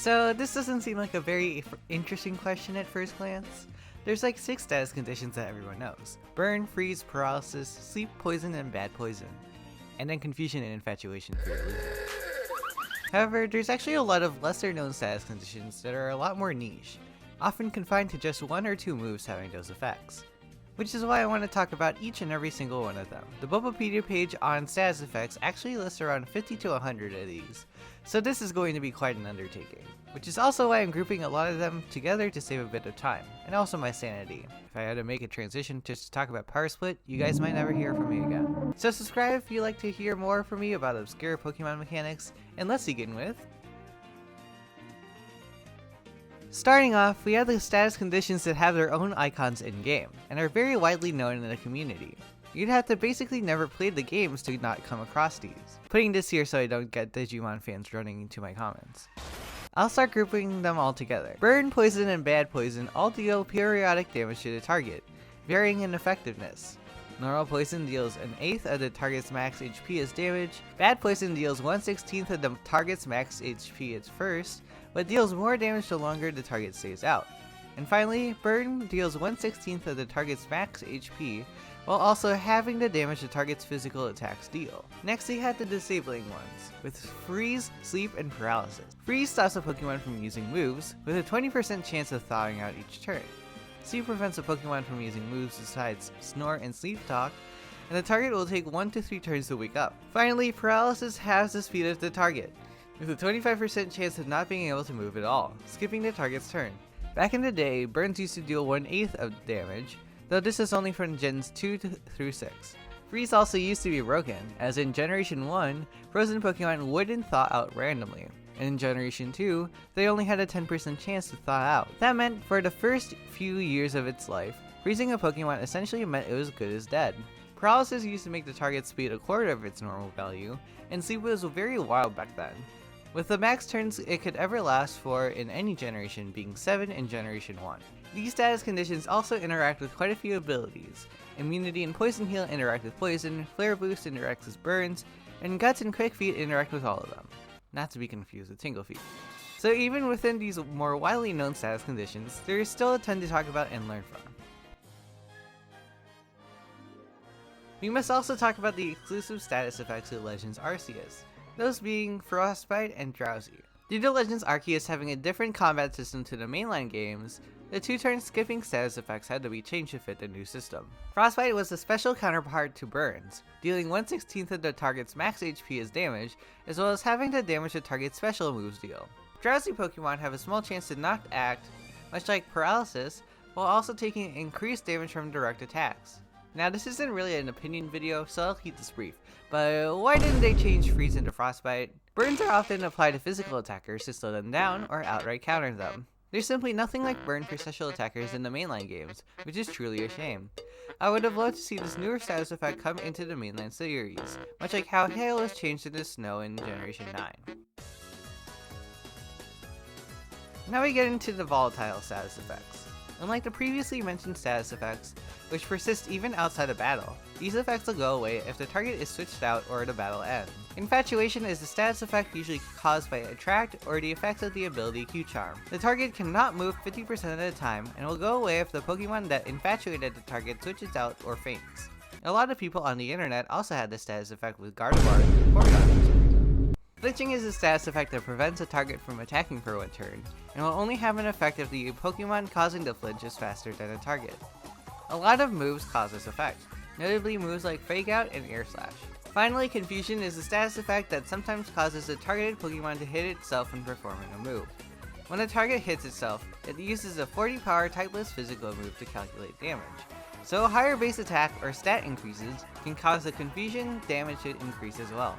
So this doesn't seem like a very interesting question at first glance. There's like 6 status conditions that everyone knows. Burn, freeze, paralysis, sleep, poison, and bad poison. And then confusion and infatuation for your loser. However, there's actually a lot of lesser known status conditions that are a lot more niche, often confined to just 1 or 2 moves having those effects. Which is why I want to talk about each and every single one of them. The Bulbapedia page on status effects actually lists around 50 to 100 of these, so this is going to be quite an undertaking. Which is also why I'm grouping a lot of them together to save a bit of time, and also my sanity. If I had to make a transition just to talk about Power Split, you guys might never hear from me again. So subscribe if you'd like to hear more from me about obscure Pokemon mechanics, and let's begin with... Starting off, we have the status conditions that have their own icons in-game, and are very widely known in the community. You'd have to basically never play the games to not come across these. Putting this here so I don't get Digimon fans running into my comments. I'll start grouping them all together. Burn, poison, and bad poison all deal periodic damage to the target, varying in effectiveness. Normal poison deals an eighth of the target's max HP as damage. Bad poison deals 1/16 of the target's max HP at first, but deals more damage the longer the target stays out. And finally, burn deals 1/16 of the target's max HP, while also having the damage the target's physical attacks deal. Next we had the disabling ones, with freeze, sleep, and paralysis. Freeze stops a Pokemon from using moves, with a 20% chance of thawing out each turn. Sleep prevents a Pokemon from using moves besides Snore and Sleep Talk, and the target will take 1 to 3 turns to wake up. Finally, paralysis halves the speed of the target, with a 25% chance of not being able to move at all, skipping the target's turn. Back in the day, burns used to deal 1/8 of damage, though this is only from Gens 2 through 6. Freeze also used to be broken, as in Generation 1, frozen Pokemon wouldn't thaw out randomly, and in Generation 2, they only had a 10% chance to thaw out. That meant for the first few years of its life, freezing a Pokemon essentially meant it was good as dead. Paralysis used to make the target's speed a quarter of its normal value, and sleep was very wild back then, with the max turns it could ever last for in any generation being 7 in Generation 1. These status conditions also interact with quite a few abilities. Immunity and Poison Heal interact with Poison, Flare Boost interacts with Burns, and Guts and Quick Feet interact with all of them. Not to be confused with Tingle Feet. So even within these more widely known status conditions, there is still a ton to talk about and learn from. We must also talk about the exclusive status effects of Legends Arceus, those being Frostbite and Drowsy. Due to Legends Arceus having a different combat system to the mainline games, the 2-turn skipping status effects had to be changed to fit the new system. Frostbite was a special counterpart to Burns, dealing 1/16 of the target's max HP as damage, as well as having to damage the target's special moves deal. Drowsy Pokemon have a small chance to not act, much like Paralysis, while also taking increased damage from direct attacks. Now this isn't really an opinion video, so I'll keep this brief, but why didn't they change Freeze into Frostbite? Burns are often applied to physical attackers to slow them down or outright counter them. There's simply nothing like Burn for special attackers in the mainline games, which is truly a shame. I would have loved to see this newer status effect come into the mainline series, much like how Hail was changed into Snow in Generation 9. Now we get into the volatile status effects. Unlike the previously mentioned status effects, which persist even outside of battle, these effects will go away if the target is switched out or the battle ends. Infatuation is the status effect usually caused by Attract or the effects of the ability Q-Charm. The target cannot move 50% of the time and will go away if the Pokemon that infatuated the target switches out or faints. A lot of people on the internet also had this status effect with Gardevoir and Porygon. Flinching is a status effect that prevents a target from attacking for 1 turn, and will only have an effect if the Pokemon causing the flinch is faster than the target. A lot of moves cause this effect, notably moves like Fake Out and Air Slash. Finally, Confusion is a status effect that sometimes causes the targeted Pokemon to hit itself when performing a move. When a target hits itself, it uses a 40 power typeless physical move to calculate damage. So higher base attack or stat increases can cause the Confusion damage to increase as well.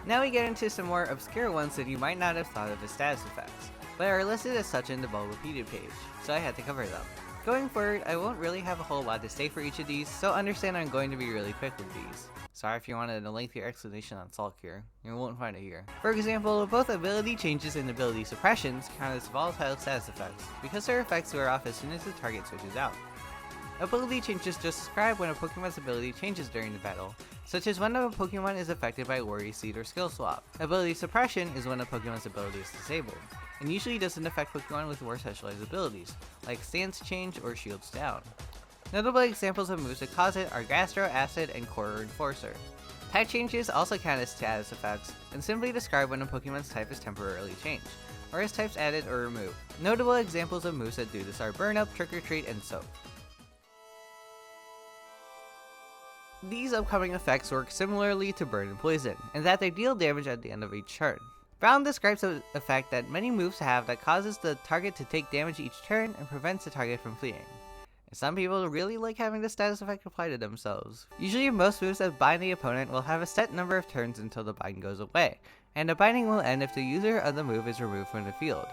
Now we get into some more obscure ones that you might not have thought of as status effects, but are listed as such in the Bulbapedia page, so I had to cover them. Going forward, I won't really have a whole lot to say for each of these, so understand I'm going to be really quick with these. Sorry if you wanted a lengthier explanation on Sulk here, you won't find it here. For example, both ability changes and ability suppressions count as volatile status effects, because their effects wear off as soon as the target switches out. Ability changes just describe when a Pokemon's ability changes during the battle, such as when a Pokemon is affected by Worry Seed or Skill Swap. Ability suppression is when a Pokemon's ability is disabled, and usually doesn't affect Pokemon with more specialized abilities, like Stance Change or Shields Down. Notable examples of moves that cause it are Gastro, Acid, and Core Enforcer. Type changes also count as status effects, and simply describe when a Pokemon's type is temporarily changed, or has types added or removed. Notable examples of moves that do this are Burn Up, Trick or Treat, and Soak. These upcoming effects work similarly to Burn and Poison, in that they deal damage at the end of each turn. Brown describes an effect that many moves have that causes the target to take damage each turn and prevents the target from fleeing. Some people really like having the status effect apply to themselves. Usually most moves that bind the opponent will have a set number of turns until the bind goes away, and the binding will end if the user of the move is removed from the field.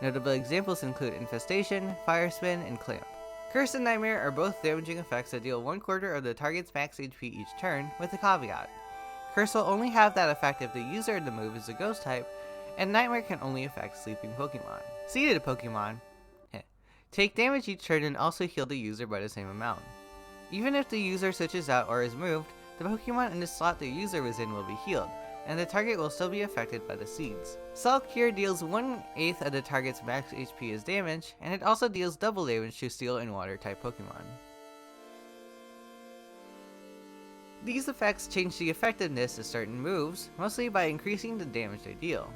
Notable examples include Infestation, Fire Spin, and Clamp. Curse and Nightmare are both damaging effects that deal 1/4 of the target's max HP each turn, with a caveat. Curse will only have that effect if the user of the move is a Ghost type, and Nightmare can only affect sleeping Pokemon. Seated Pokemon take damage each turn and also heal the user by the same amount. Even if the user switches out or is moved, the Pokemon in the slot the user was in will be healed, and the target will still be affected by the seeds. Salt Cure deals 1/8 of the target's max HP as damage, and it also deals double damage to Steel and Water type Pokemon. These effects change the effectiveness of certain moves, mostly by increasing the damage they deal.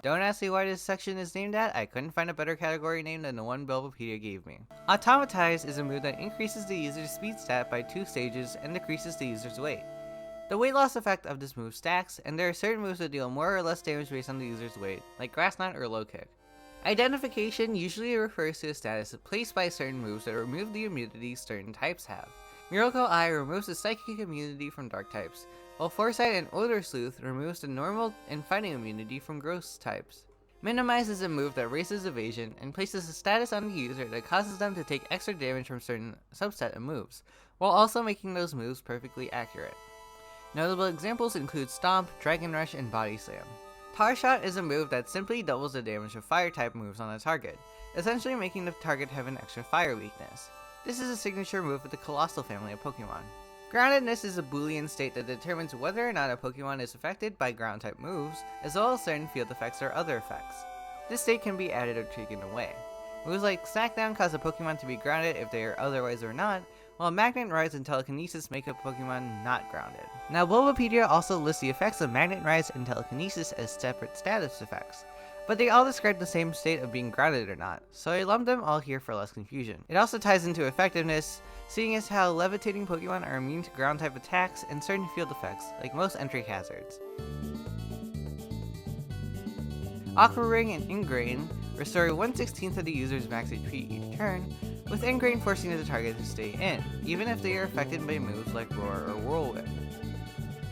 Don't ask me why this section is named that, I couldn't find a better category name than the one Bulbapedia gave me. Automatize is a move that increases the user's speed stat by 2 stages and decreases the user's weight. The weight loss effect of this move stacks, and there are certain moves that deal more or less damage based on the user's weight, like Grass Knot or Low Kick. Identification usually refers to a status placed by certain moves that remove the immunity certain types have. Miracle Eye removes the psychic immunity from dark types, while Foresight and Odor Sleuth removes the normal and fighting immunity from gross types. Minimize is a move that raises evasion and places a status on the user that causes them to take extra damage from certain subset of moves, while also making those moves perfectly accurate. Notable examples include Stomp, Dragon Rush, and Body Slam. Tar Shot is a move that simply doubles the damage of fire type moves on a target, essentially making the target have an extra fire weakness. This is a signature move with the Colossal family of Pokemon. Groundedness is a Boolean state that determines whether or not a Pokemon is affected by ground type moves, as well as certain field effects or other effects. This state can be added or taken away. Moves like Smackdown cause a Pokemon to be grounded if they are otherwise or not, while Magnet Rise and Telekinesis make a Pokemon not grounded. Now Bulbapedia also lists the effects of Magnet Rise and Telekinesis as separate status effects, but they all describe the same state of being grounded or not, so I lumped them all here for less confusion. It also ties into effectiveness, seeing as how levitating Pokemon are immune to ground type attacks and certain field effects, like most entry hazards. Aqua Ring and Ingrain restore 1/16 of the user's max HP each turn, with Ingrain forcing the target to stay in, even if they are affected by moves like Roar or Whirlwind.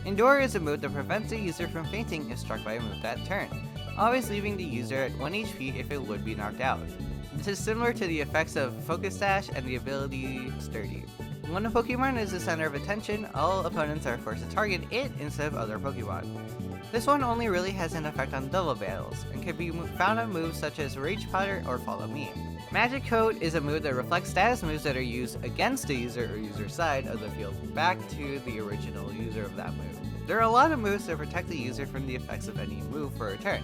Endure is a move that prevents the user from fainting if struck by a move that turn, always leaving the user at 1 HP if it would be knocked out. This is similar to the effects of Focus Sash and the ability Sturdy. When a Pokemon is the center of attention, all opponents are forced to target it instead of other Pokemon. This one only really has an effect on double battles, and can be found on moves such as Rage Powder or Follow Me. Magic Coat is a move that reflects status moves that are used against the user or user side of the field back to the original user of that move. There are a lot of moves that protect the user from the effects of any move for a turn,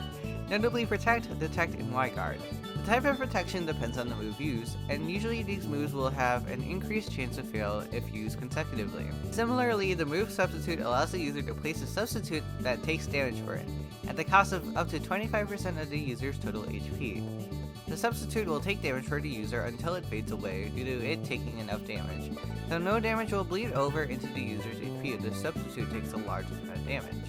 notably Protect, Detect, and Y-Guard. The type of protection depends on the move used, and usually these moves will have an increased chance to fail if used consecutively. Similarly, the move Substitute allows the user to place a substitute that takes damage for it, at the cost of up to 25% of the user's total HP. The substitute will take damage for the user until it fades away due to it taking enough damage, though no damage will bleed over into the user's HP if the substitute takes a large amount of damage.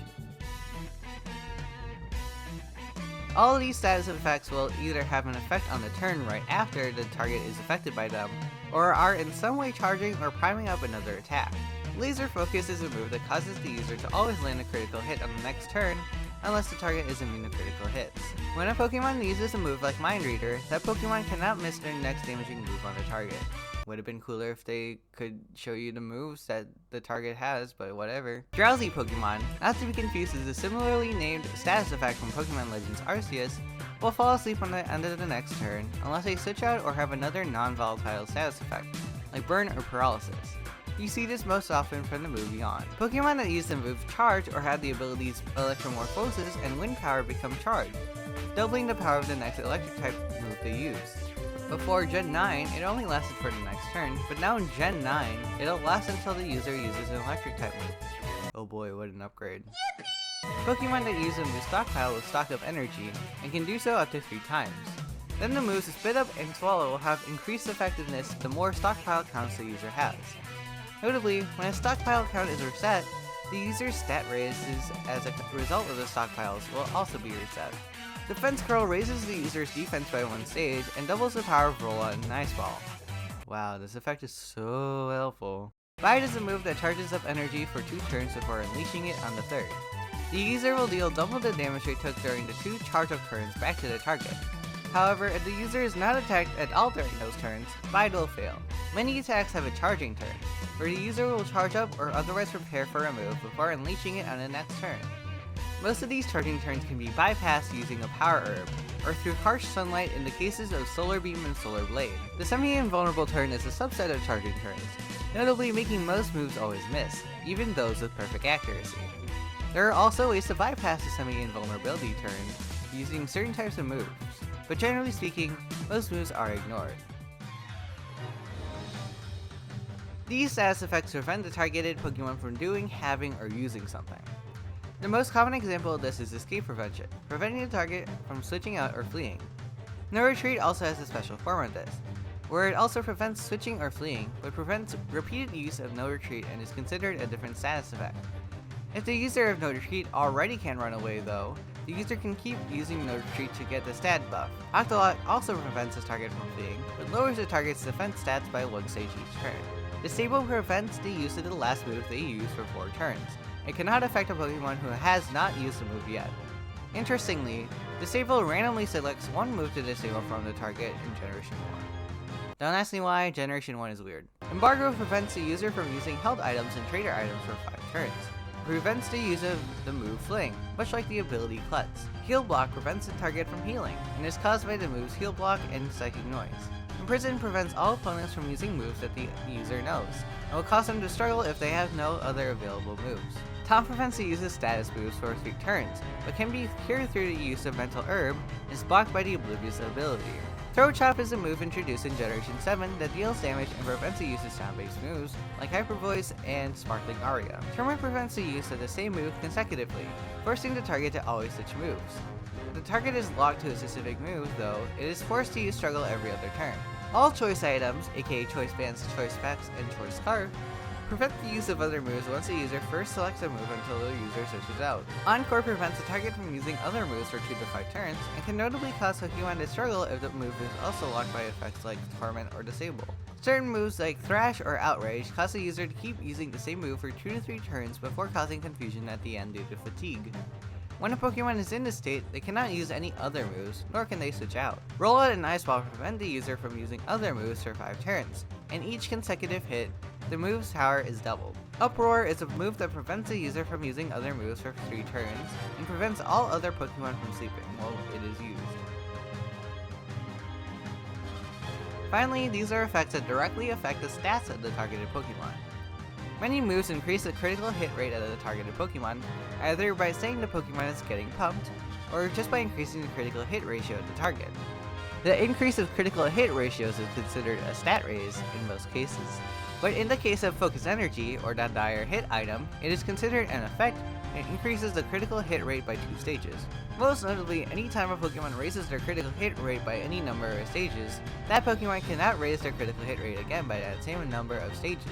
All of these status effects will either have an effect on the turn right after the target is affected by them, or are in some way charging or priming up another attack. Laser Focus is a move that causes the user to always land a critical hit on the next turn, unless the target is immune to critical hits. When a Pokemon uses a move like Mind Reader, that Pokemon cannot miss their next damaging move on the target. Would have been cooler if they could show you the moves that the target has, but whatever. Drowsy Pokemon, not to be confused with a similarly named status effect from Pokemon Legends Arceus, will fall asleep on the end of the next turn, unless they switch out or have another non-volatile status effect. like Burn or Paralysis. You see this most often from the move Yawn. Pokemon that use the move Charge or have the abilities Electromorphosis and Wind Power become charged, doubling the power of the next electric type move they use. Before Gen 9, it only lasted for the next turn, but now in Gen 9, it'll last until the user uses an electric type move. Oh boy, what an upgrade. Pokemon that use the move Stockpile will stock up energy, and can do so up to 3 times. Then the moves Spit Up and Swallow will have increased effectiveness the more stockpile counts the user has. Notably, when a stockpile count is reset, the user's stat raises as a result of the stockpiles will also be reset. Defense Curl raises the user's defense by 1 stage and doubles the power of Roll-On and Ice Ball. Wow, this effect is so helpful. Bite is a move that charges up energy for 2 turns before unleashing it on the 3rd. The user will deal double the damage they took during the 2 charge-up turns back to the target. However, if the user is not attacked at all during those turns, Bite will fail. Many attacks have a charging turn, where the user will charge up or otherwise prepare for a move before unleashing it on the next turn. Most of these charging turns can be bypassed using a Power Herb, or through Harsh Sunlight in the cases of Solar Beam and Solar Blade. The semi-invulnerable turn is a subset of charging turns, notably making most moves always miss, even those with perfect accuracy. There are also ways to bypass the semi-invulnerability turn using certain types of moves, but generally speaking, most moves are ignored. These status effects prevent the targeted Pokemon from doing, having, or using something. The most common example of this is Escape Prevention, preventing the target from switching out or fleeing. No Retreat also has a special form of this, where it also prevents switching or fleeing, but prevents repeated use of No Retreat and is considered a different status effect. If the user of No Retreat already can run away though, the user can keep using No Retreat to get the stat buff. Octolot also prevents his target from fleeing, but lowers the target's defense stats by 1 stage each turn. Disable prevents the use of the last move they use for 4 turns. It cannot affect a Pokemon who has not used the move yet. Interestingly, Disable randomly selects 1 move to disable from the target in Generation 1. Don't ask me why, Generation 1 is weird. Embargo prevents the user from using held items and trader items for 5 turns. It prevents the use of the move Fling, much like the ability Klutz. Heal Block prevents the target from healing, and is caused by the moves Heal Block and Psychic Noise. Imprison prevents all opponents from using moves that the user knows, and will cause them to struggle if they have no other available moves. Taunt prevents the use of status moves for 3 turns, but can be cured through the use of Mental Herb, and is blocked by the Oblivious ability. Throat Chop is a move introduced in Generation 7 that deals damage and prevents the use of sound-based moves, like Hyper Voice and Sparkling Aria. Termite prevents the use of the same move consecutively, forcing the target to always switch moves. If the target is locked to a specific move, though, it is forced to use Struggle every other turn. All choice items, aka Choice Bands, Choice Packs, and Choice Scarf, prevent the use of other moves once the user first selects a move until the user switches out. Encore prevents the target from using other moves for 2 to 5 turns, and can notably cause Pokemon to struggle if the move is also locked by effects like Torment or Disable. Certain moves like Thrash or Outrage cause the user to keep using the same move for 2 to 3 turns before causing confusion at the end due to fatigue. When a Pokemon is in this state, they cannot use any other moves, nor can they switch out. Roll-Out and Ice Ball prevent the user from using other moves for 5 turns, and each consecutive hit, the move's power is doubled. Uproar is a move that prevents the user from using other moves for 3 turns, and prevents all other Pokemon from sleeping while it is used. Finally, these are effects that directly affect the stats of the targeted Pokemon. Many moves increase the critical hit rate of the targeted Pokemon, either by saying the Pokemon is getting pumped, or just by increasing the critical hit ratio of the target. The increase of critical hit ratios is considered a stat raise in most cases, but in the case of Focus Energy, or the Dire Hit item, it is considered an effect and increases the critical hit rate by 2 stages. Most notably, anytime a Pokemon raises their critical hit rate by any number of stages, that Pokemon cannot raise their critical hit rate again by that same number of stages.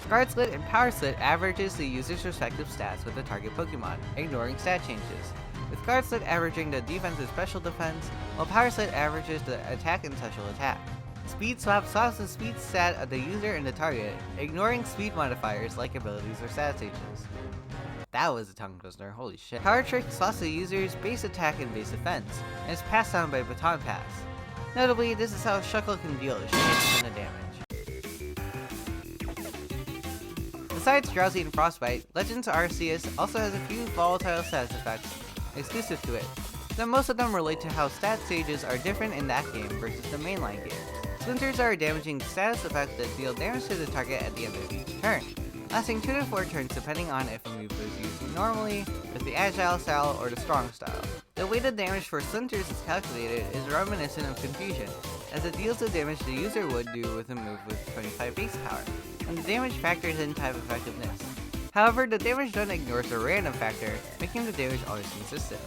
Guard Slit and Power Slit averages the user's respective stats with the target Pokemon, ignoring stat changes, with Guard Slit averaging the defense and special defense, while Power Slit averages the attack and special attack. Speed Swap swaps the speed stat of the user and the target, ignoring speed modifiers like abilities or stat stages. That was a tongue twister, holy shit. Power Trick swaps the user's base attack and base defense, and is passed down by Baton Pass. Notably, this is how Shuckle can deal a shit ton of damage. Besides Drowsy and Frostbite, Legends Arceus also has a few volatile status effects exclusive to it, though most of them relate to how stat stages are different in that game versus the mainline game. Splinters are a damaging status effect that deal damage to the target at the end of each turn, lasting 2 to 4 turns depending on if a move was used normally, with the agile style, or the strong style. The way the damage for Splinters is calculated is reminiscent of Confusion, as it deals the damage the user would do with a move with 25 base power, and the damage factors in type effectiveness. However, the damage done ignores a random factor, making the damage always consistent.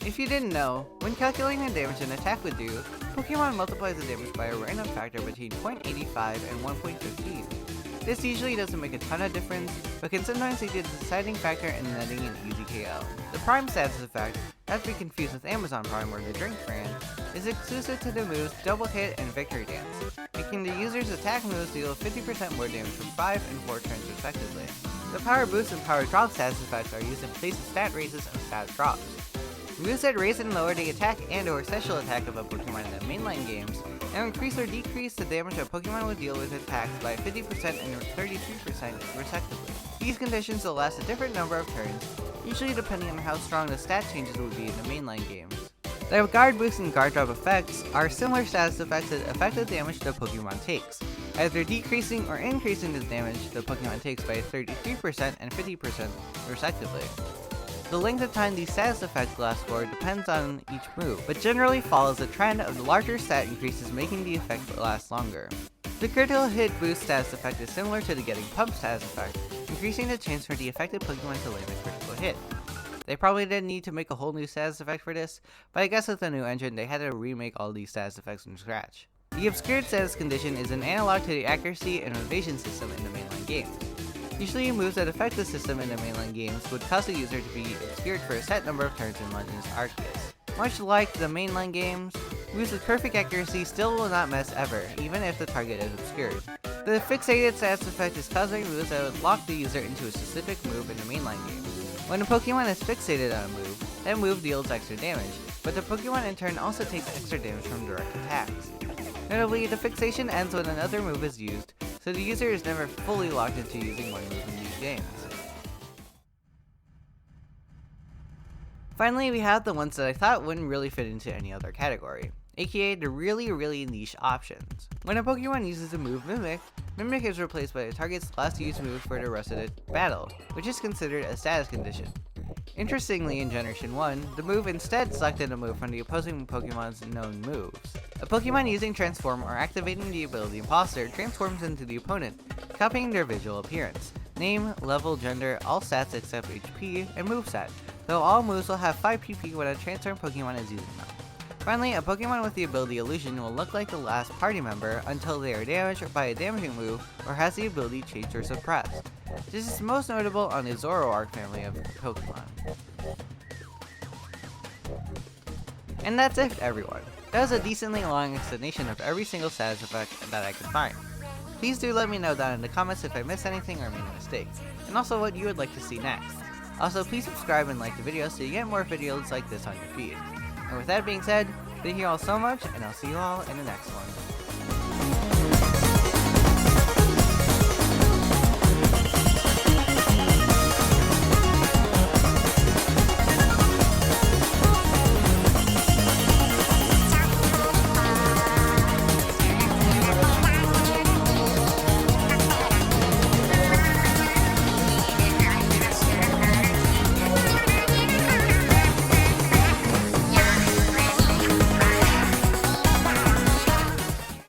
If you didn't know, when calculating the damage an attack would do, Pokemon multiplies the damage by a random factor between 0.85 and 1.15. This usually doesn't make a ton of difference, but can sometimes be the deciding factor in netting an easy KO. The Prime status effect, not to be confused with Amazon Prime or the Drink brand, is exclusive to the moves Double Hit and Victory Dance, making the user's attack moves deal 50% more damage for 5 and 4 turns respectively. The Power Boost and Power Drop status effects are used in place of stat raises and stat drops. Moves that raise and lower the attack and or special attack of a Pokemon in the mainline games, and increase or decrease the damage a Pokemon would deal with attacks by 50% and 33% respectively. These conditions will last a different number of turns, usually depending on how strong the stat changes would be in the mainline games. The Guard Boost and Guard Drop effects are similar status effects that affect the damage the Pokemon takes, either decreasing or increasing the damage the Pokemon takes by 33% and 50% respectively. The length of time these status effects last for depends on each move, but generally follows a trend of the larger stat increases making the effect last longer. The critical hit boost status effect is similar to the getting pumped status effect, increasing the chance for the affected Pokemon to land a critical hit. They probably didn't need to make a whole new status effect for this, but I guess with the new engine they had to remake all these status effects from scratch. The obscured status condition is an analog to the accuracy and evasion system in the mainline games. Usually moves that affect the system in the mainline games would cause the user to be obscured for a set number of turns in Legends Arceus. Much like the mainline games, moves with perfect accuracy still will not miss ever, even if the target is obscured. The fixated status effect is causing moves that would lock the user into a specific move in the mainline game. When a Pokemon is fixated on a move, that move deals extra damage, but the Pokemon in turn also takes extra damage from direct attacks. Notably, the fixation ends when another move is used, so the user is never fully locked into using one move in these games. Finally, we have the ones that I thought wouldn't really fit into any other category, aka the really niche options. When a Pokemon uses the move Mimic, Mimic is replaced by the target's last used move for the rest of the battle, which is considered a status condition. Interestingly, in Generation 1, the move instead selected a move from the opposing Pokemon's known moves. A Pokemon using Transform or activating the ability Imposter transforms into the opponent, copying their visual appearance, name, level, gender, all stats except HP, and moveset, though all moves will have 5 PP when a transformed Pokemon is using them. Finally, a Pokemon with the ability Illusion will look like the last party member until they are damaged by a damaging move or has the ability changed or suppressed. This is most notable on the Zoroark family of Pokemon. And that's it, everyone. That was a decently long explanation of every single status effect that I could find. Please do let me know down in the comments if I missed anything or made a mistake, and also what you would like to see next. Also, please subscribe and like the video so you get more videos like this on your feed. And with that being said, thank you all so much, and I'll see you all in the next one.